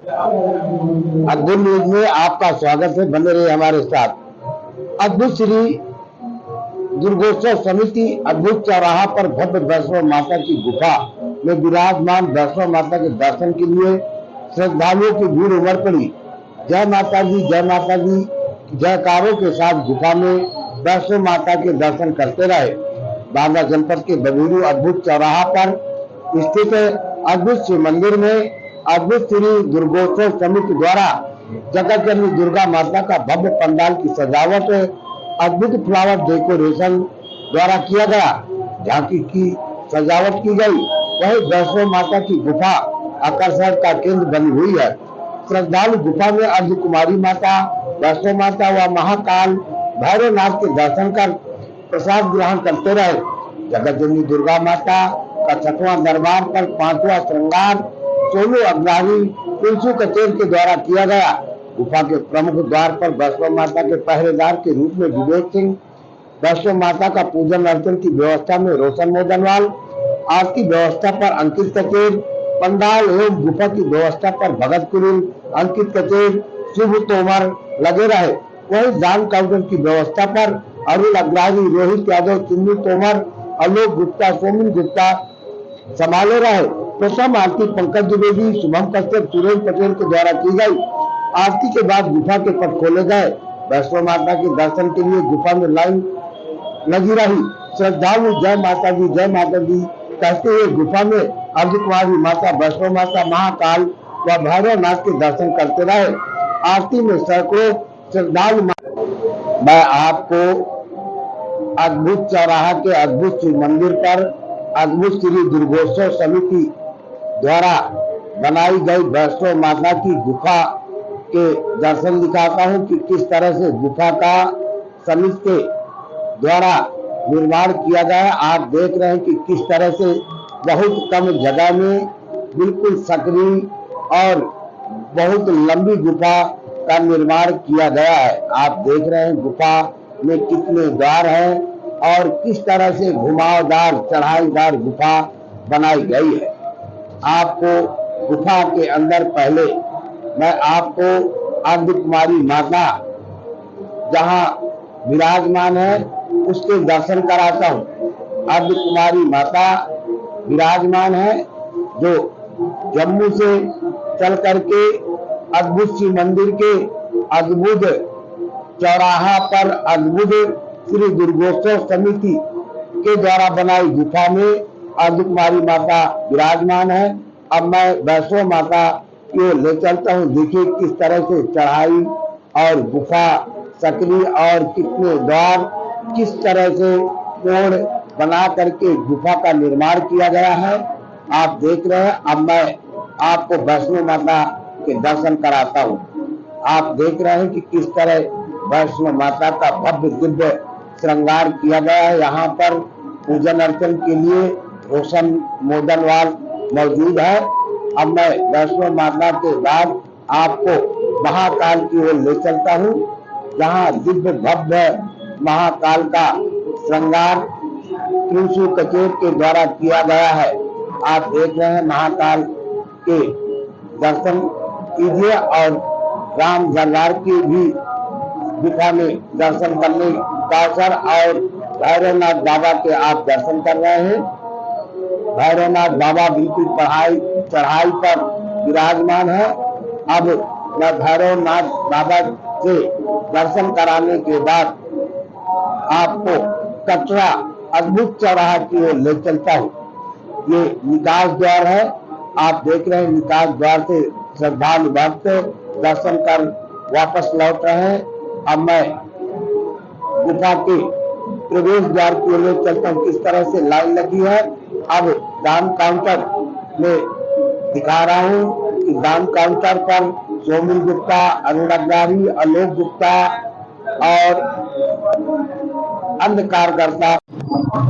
अद्भुत न्यूज में आपका स्वागत है। बने रहे हमारे साथ। अद्भुत श्री दुर्गोत्सव समिति अद्भुत चौराहा पर भव्य वैष्णो माता की गुफा में विराजमान वैष्णो माता के दर्शन के लिए श्रद्धालुओं की भीड़ उमड़ पड़ी। जय माता दी, जय माता दी जयकारों के साथ गुफा में वैष्णो माता के दर्शन करते रहे। बांदा जनपद के बबूरू अद्भुत चौराहा पर स्थित अद्भुत शिव मंदिर में अद्भुत श्री दुर्गोत्सव समिति द्वारा जगत जननी दुर्गा माता का भव्य पंडाल की सजावट अद्भुत फ्लावर डेकोरेशन द्वारा किया गया। झांकी की सजावट की गई। वही वैष्णो माता की गुफा आकर्षण का केंद्र बनी हुई है। श्रद्धालु गुफा में अर्ध कुमारी माता, वैष्णो माता व महाकाल भैरवनाथ के दर्शन कर प्रसाद ग्रहण करते रहे। जगत जननी दुर्गा माता का 6वां दरबार पर 5वां श्रृंगार सोनू अग्रवाही तुलसी कचेर के द्वारा किया गया। गुफा के प्रमुख द्वार पर वैष्णो माता के पहरेदार के रूप में विवेक सिंह, वैष्णो माता का पूजन अर्चन की व्यवस्था में रोशन मोदनवाल, आरती व्यवस्था पर अंकित कचेर, पंडाल एवं गुफा की व्यवस्था पर भगत कुरिल, अंकित कचेर, शुभ तोमर लगे रहे। वही दान काउंटर की व्यवस्था पर अरुण अग्रवाही, रोहित यादव, चुन्नू तोमर, आलोक गुप्ता, सोमिन गुप्ता संभाले रहे। प्रथम आरती पंकज द्विवेदी, शुभम कश्यप, सुरेश पटेल के द्वारा की गई। आरती के बाद गुफा के पट खोले गए। वैष्णो माता के दर्शन के लिए गुफा में लाइन लगी रही। श्रद्धालु जय माता दी, जय माता दी कहते हुए गुफा में अर्धकुमारी माता, वैष्णो माता, महाकाल व भैरवनाथ के दर्शन करते रहे। आरती में सैकड़ों श्रद्धालु। मैं आपको अद्भुत चौराहा के अद्भुत शिव मंदिर पर अद्भुत श्री दुर्गोत्सव समिति द्वारा बनाई गई वैष्णो माता की गुफा के दर्शन दिखाता हूं कि किस तरह से गुफा का समिति के द्वारा निर्माण किया गया है। आप देख रहे हैं कि किस तरह से बहुत कम जगह में बिल्कुल सक्रिय और बहुत लंबी गुफा का निर्माण किया गया है। आप देख रहे हैं गुफा में कितने द्वार हैं और किस तरह से घुमावदार चढ़ाईदार गुफा बनाई गई है। आपको गुफा के अंदर पहले मैं आपको अर्धकुमारी माता जहां विराजमान है उसके दर्शन कराता हूं। अर्धकुमारी माता विराजमान है जो जम्मू से चल करके अद्भुत शिव मंदिर के अद्भुत चौराहा पर अद्भुत श्री दुर्गोत्सव समिति के द्वारा बनाई गुफा में अर्धकुमारी माता विराजमान है। अब मैं वैष्णो माता को ले चलता हूँ। देखिए किस तरह से चढ़ाई और गुफा सक्रिय और कितने द्वार किस तरह से कोण बना करके गुफा का निर्माण किया गया है। आप देख रहे हैं। अब मैं आपको वैष्णो माता के दर्शन कराता हूँ। आप देख रहे हैं कि किस तरह वैष्णो माता का भव्य दिव्य श्रृंगार किया गया है। यहाँ पर पूजन अर्चन के लिए रोशन मोदनवाल मौजूद है। अब मैं वैष्णो माता के बाद आपको महाकाल की ओर ले चलता हूँ जहाँ दिव्य भव्य महाकाल का श्रृंगार तुलसी कचेर के द्वारा किया गया है। आप देख रहे हैं महाकाल के दर्शन कीजिए और राम दरबार की भी गुफा में दर्शन करने का अवसर और भैरवनाथ बाबा के आप दर्शन कर रहे हैं। भैरवनाथ बाबा बिल्कुल चढ़ाई पर विराजमान है। अब मैं भैरवनाथ बाबा से दर्शन कराने के बाद आपको कटरा अद्भुत चौराहा की ओर ले चलता हूँ। ये निकास द्वार है। आप देख रहे हैं निकास द्वार से श्रद्धालु भक्त दर्शन कर वापस लौट रहे हैं। अब मैं गुफा के प्रवेश द्वार की ओर चलता हूँ। किस तरह से लाइन लगी है। अब दान काउंटर में दिखा रहा हूँ कि दान काउंटर पर सोमिन गुप्ता, अरुण अग्रवाही, आलोक गुप्ता और अन्य कार्यकर्ता।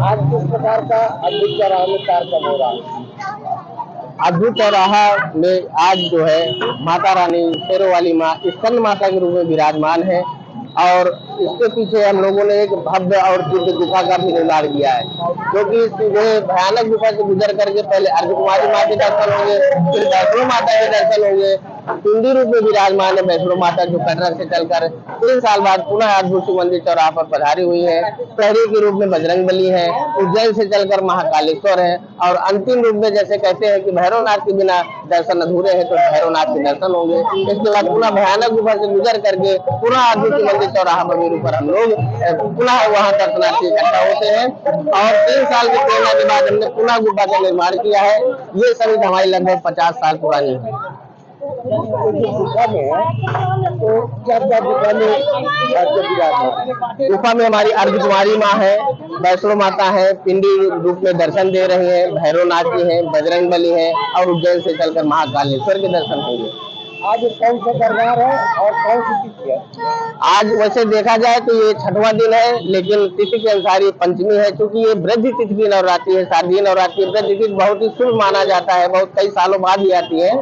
आज किस प्रकार का अद्भुत चौराहा में कार्यक्रम हो रहा है। अद्भुत चौराहा में आज जो है माता रानी शेरों वाली माँ स्कंद माता के रूप में विराजमान है और इसके पीछे हम लोगों ने एक भव्य और दिव्य गुफा का भी निर्माण किया है, जो कि सीधे भयानक गुफा से गुजर करके पहले अर्धकुमारी माँ के दर्शन होंगे, फिर वैष्णो माता के दर्शन होंगे पिंडी रूप में विराजमान है वैष्णो माता, जो कटरा से चलकर 3 साल बाद पुनः अद्भुत शिव मंदिर चौराहा पर पधारी हुई है। प्रहरी के रूप में बजरंगबली है, उज्जैन से चलकर महाकालेश्वर है, और अंतिम रूप में जैसे कहते हैं कि भैरवनाथ के बिना दर्शन अधूरे हैं, तो भैरवनाथ के दर्शन होंगे। इसके बाद पुनः भयानक गुफा से गुजर करके पुनः अद्भुत शिव मंदिर चौराहा पर ऊपर हम लोग पुनः वहां दर्शनार्थी इकट्ठा होते हैं। और 3 साल की प्रेरणा के बाद हमने पुनः गुफा का निर्माण किया है। ये समिति हमारी लगभग 50 साल पुरानी है। गुफा में है तो क्या क्या गुफा में गुफा में हमारी अर्धकुमारी माँ है, वैष्णो माता है, पिंडी रूप में दर्शन दे रही है, भैरवनाथ जी है, बजरंगबली है, और उज्जैन से चलकर महाकालेश्वर के दर्शन होंगे। आज कौन सा दरबार है और कौन सी तिथि है? आज वैसे देखा जाए तो ये 6वां दिन है, लेकिन तिथि के अनुसार ये पंचमी है, क्योंकि ये वृद्धि तिथि की नवरात्रि है। शारदीय नवरात्रि वृद्धि तिथि बहुत ही शुभ माना जाता है, बहुत कई सालों बाद ही आती है।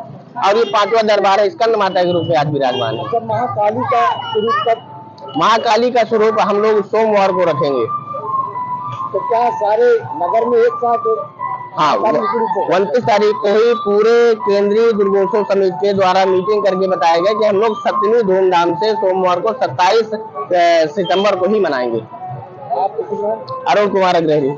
और ये 5वां दरबार है, स्कंद माता के रूप में आज विराजमान है। जब महाकाली का स्वरूप कब? महाकाली का स्वरूप हम लोग सोमवार को रखेंगे। तो क्या सारे नगर में एक साथ? हाँ, 29 तारीख को ही पूरे केंद्रीय दुर्गोत्सव समिति के द्वारा मीटिंग करके बताया गया कि हम लोग 7वीं धूमधाम से सोमवार को 27 सितंबर को ही मनाएंगे। आपको अरुण कुमार अग्रहरी।